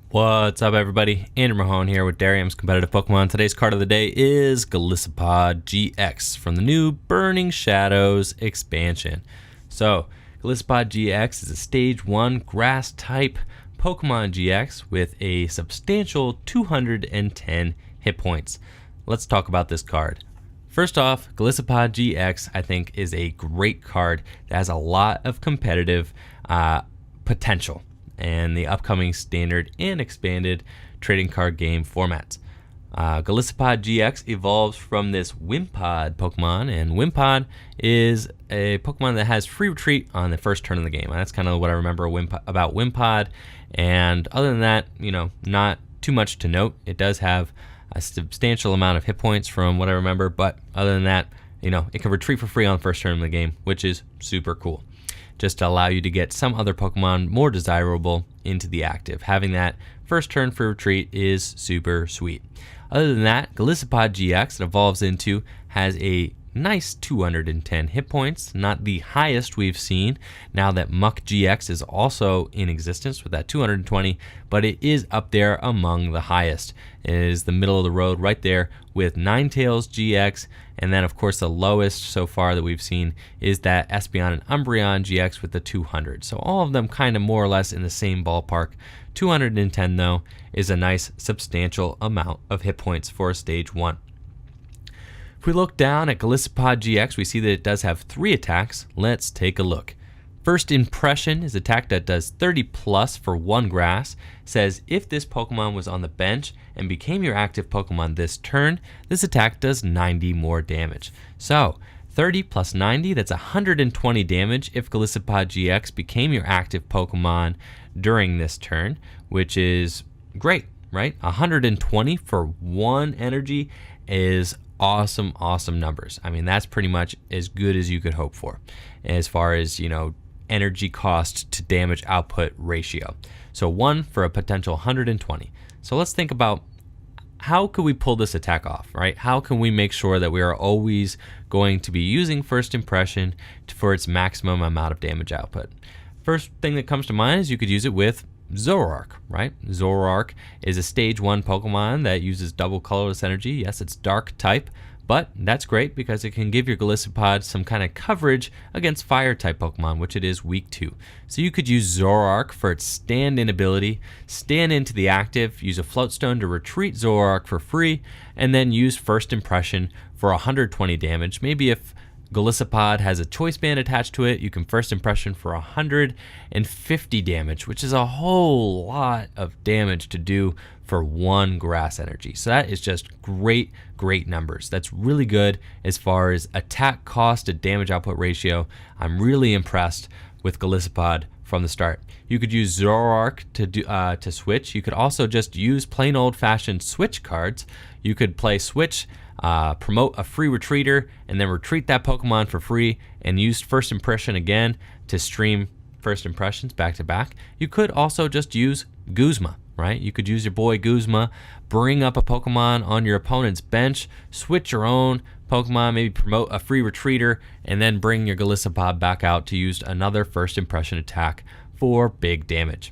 What's up, everybody? Andrew Mahone here with Darium's Competitive Pokemon. Today's card of the day is Golisopod GX from the new Burning Shadows expansion. So, Golisopod GX is a Stage 1 Grass type Pokemon GX with a substantial 210 hit points. Let's talk about this card. First off, Golisopod GX I think is a great card that has a lot of competitive potential and the upcoming standard and expanded trading card game formats. Golisopod GX evolves from this Wimpod Pokemon, and Wimpod is a Pokemon that has free retreat on the first turn of the game. That's kind of what I remember about Wimpod, and other than that, not too much to note. It does have a substantial amount of hit points from what I remember, but other than that, it can retreat for free on the first turn of the game, which is super cool. Just to allow you to get some other Pokemon more desirable into the active. Having that first turn for retreat is super sweet. Other than that, Golisopod GX it evolves into has a nice 210 hit points, not the highest we've seen now that Muck GX is also in existence with that 220, but it is up there among the highest. It is the middle of the road right there with Ninetales GX, and then of course the lowest so far that we've seen is that Espeon and Umbreon GX with the 200. So all of them kind of more or less in the same ballpark. 210 though is a nice substantial amount of hit points for a Stage 1. If we look down at Golisopod GX, we see that it does have 3 attacks. Let's take a look. First Impression is an attack that does 30 plus for 1 grass. Says if this Pokemon was on the bench and became your active Pokemon this turn, this attack does 90 more damage. So 30 plus 90, that's 120 damage if Golisopod GX became your active Pokemon during this turn, which is great, right? 120 for 1 energy is awesome numbers. I mean, that's pretty much as good as you could hope for as far as energy cost to damage output ratio. So 1 for a potential 120. So let's think about how could we pull this attack off, right? How can we make sure that we are always going to be using First Impression for its maximum amount of damage output? First thing that comes to mind is you could use it with Zoroark, right? Zoroark is a Stage 1 Pokemon that uses double colorless energy. Yes, it's dark type, but that's great because it can give your Golisopod some kind of coverage against fire type Pokemon, which it is weak to. So you could use Zoroark for its stand-in ability, stand into the active, use a Float Stone to retreat Zoroark for free, and then use First Impression for 120 damage. Maybe if Golisopod has a Choice Band attached to it, you can First Impression for 150 damage, which is a whole lot of damage to do for 1 grass energy. So that is just great numbers. That's really good as far as attack cost to damage output ratio. I'm really impressed with Golisopod from the start. You could use Zoroark to switch. You could also just use plain old-fashioned switch cards. You could play switch, promote a free retreater, and then retreat that Pokemon for free and use First Impression again to stream First Impressions back to back. You could also just use Guzma, right? You could use your boy Guzma, bring up a Pokemon on your opponent's bench, switch your own Pokemon, maybe promote a free retreater, and then bring your Golisopod back out to use another First Impression attack for big damage.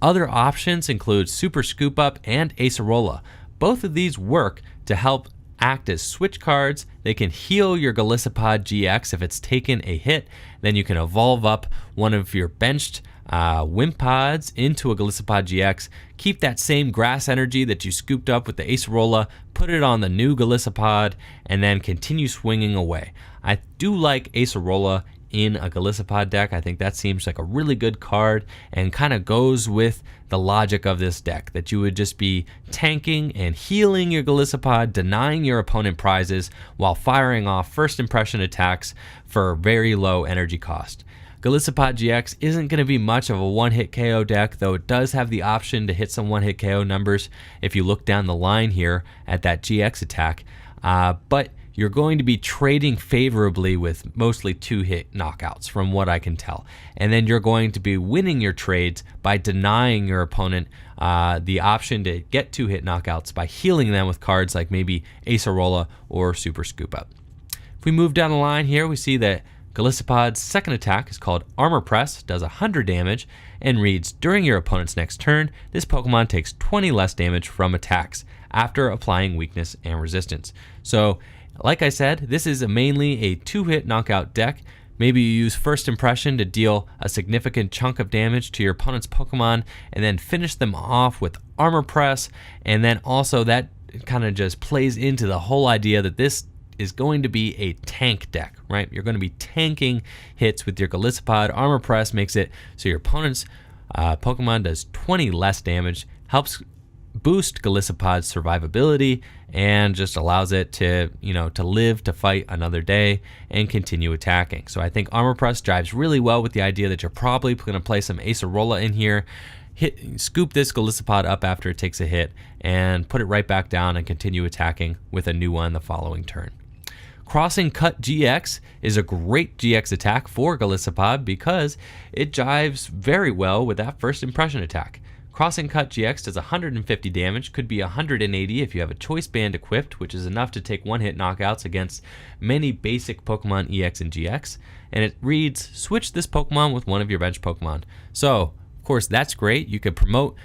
Other options include Super Scoop Up and Acerola. Both of these work to help act as switch cards. They can heal your Golisopod GX if it's taken a hit. Then you can evolve up one of your benched Wimpods into a Golisopod GX, keep that same grass energy that you scooped up with the Acerola, put it on the new Golisopod, and then continue swinging away. I do like Acerola in a Golisopod deck. I think that seems like a really good card and kind of goes with the logic of this deck, that you would just be tanking and healing your Golisopod, denying your opponent prizes while firing off First Impression attacks for very low energy cost. Golisopod GX isn't going to be much of a one-hit KO deck, though it does have the option to hit some one-hit KO numbers if you look down the line here at that GX attack, but you're going to be trading favorably with mostly 2-hit knockouts from what I can tell. And then you're going to be winning your trades by denying your opponent the option to get 2-hit knockouts by healing them with cards like maybe Acerola or Super Scoop Up. If we move down the line here, we see that Golisopod's second attack is called Armor Press, does 100 damage, and reads, during your opponent's next turn, this Pokemon takes 20 less damage from attacks after applying weakness and resistance. So, like I said, this is mainly a 2-hit knockout deck. Maybe you use First Impression to deal a significant chunk of damage to your opponent's Pokemon and then finish them off with Armor Press, and then also that kind of just plays into the whole idea that this is going to be a tank deck, right? You're going to be tanking hits with your Golisopod. Armor Press makes it so your opponent's Pokemon does 20 less damage, helps boost Golisopod's survivability, and just allows it to, to live to fight another day and continue attacking. So I think Armor Press drives really well with the idea that you're probably going to play some Acerola in here, scoop this Golisopod up after it takes a hit, and put it right back down and continue attacking with a new one the following turn. Crossing Cut GX is a great GX attack for Golisopod because it jives very well with that First Impression attack. Crossing Cut GX does 150 damage, could be 180 if you have a Choice Band equipped, which is enough to take one-hit knockouts against many basic Pokemon EX and GX. And it reads, switch this Pokemon with one of your bench Pokemon. So, of course, that's great. You could promote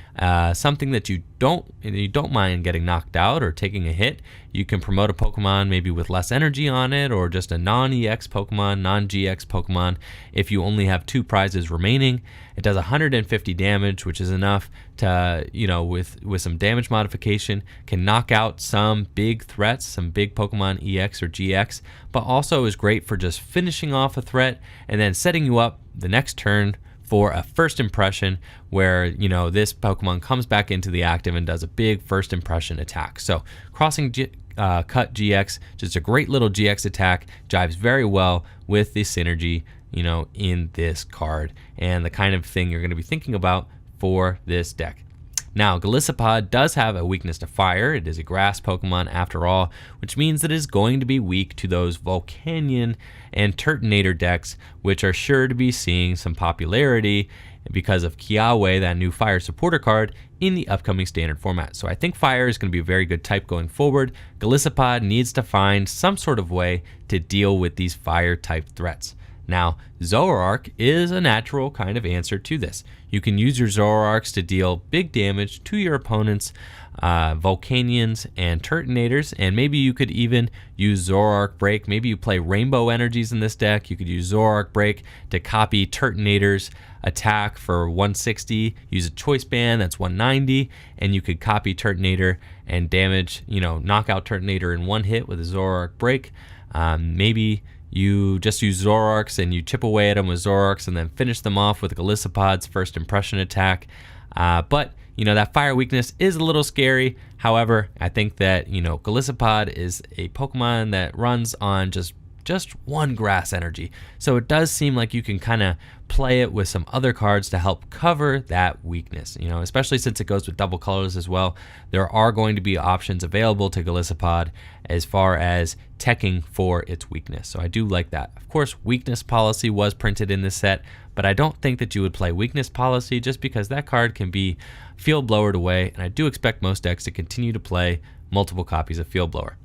something that you don't mind getting knocked out or taking a hit. You can promote a Pokemon maybe with less energy on it, or just a non-EX Pokemon, non-GX Pokemon if you only have 2 prizes remaining. It does 150 damage, which is enough to, with some damage modification, can knock out some big threats, some big Pokemon EX or GX, but also is great for just finishing off a threat and then setting you up the next turn for a First Impression where, this Pokemon comes back into the active and does a big First Impression attack. So Crossing Cut GX, just a great little GX attack, jives very well with the synergy, in this card and the kind of thing you're going to be thinking about for this deck. Now, Golisopod does have a weakness to fire. It is a grass Pokemon after all, which means that it is going to be weak to those Volcanion and Turtonator decks, which are sure to be seeing some popularity because of Kiawe, that new fire supporter card, in the upcoming standard format. So I think fire is going to be a very good type going forward. Golisopod needs to find some sort of way to deal with these fire type threats. Now, Zoroark is a natural kind of answer to this. You can use your Zoroarks to deal big damage to your opponent's Volcanions and Turtonators, and maybe you could even use Zoroark Break. Maybe you play Rainbow Energies in this deck. You could use Zoroark Break to copy Turtonator's attack for 160, use a Choice Band, that's 190, and you could copy Turtonator and damage, knock out Turtonator in one hit with a Zoroark Break. Maybe you just use Zoroarks and you chip away at them with Zoroarks and then finish them off with Golisopod's First Impression attack. But that fire weakness is a little scary. However, I think that, Golisopod is a Pokemon that runs on just one grass energy. So it does seem like you can kind of play it with some other cards to help cover that weakness, especially since it goes with double colors as well. There are going to be options available to Golisopod as far as teching for its weakness. So I do like that. Of course, weakness policy was printed in this set, but I don't think that you would play weakness policy just because that card can be field blowered away, and I do expect most decks to continue to play multiple copies of Field Blower.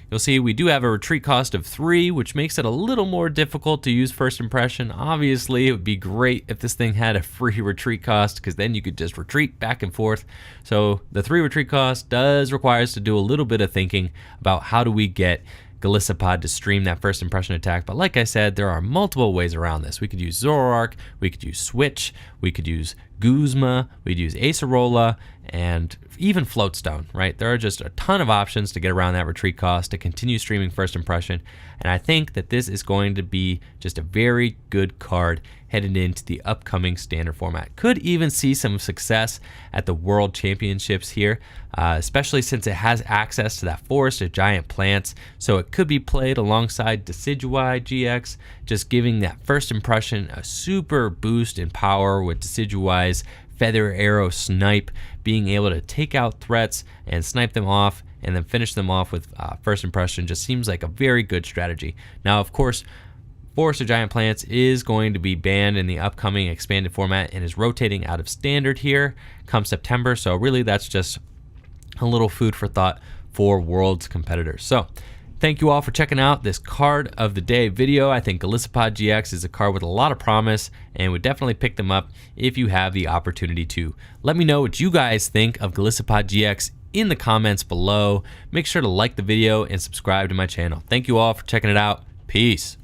You'll see we do have a retreat cost of 3, which makes it a little more difficult to use First Impression. Obviously, it would be great if this thing had a free retreat cost, because then you could just retreat back and forth. So the 3 retreat cost does require us to do a little bit of thinking about how do we get Golisopod to stream that First Impression attack. But like I said, there are multiple ways around this. We could use Zoroark, we could use Switch, we could use Guzma, we'd use Acerola, and even Floatstone, right? There are just a ton of options to get around that retreat cost to continue streaming First Impression, and I think that this is going to be just a very good card headed into the upcoming standard format. Could even see some success at the World Championships here, especially since it has access to that forest of giant plants, so it could be played alongside Decidueye GX, just giving that First Impression a super boost in power with Decidueye's Feather Arrow Snipe, being able to take out threats and snipe them off and then finish them off with First Impression just seems like a very good strategy. Now, of course, Forest of Giant Plants is going to be banned in the upcoming expanded format and is rotating out of standard here come September, so really that's just a little food for thought for World's competitors. So Thank you all for checking out this card of the day video. I think Golisopod GX is a card with a lot of promise and would definitely pick them up if you have the opportunity to. Let me know what you guys think of Golisopod GX in the comments below. Make sure to like the video and subscribe to my channel. Thank you all for checking it out. Peace.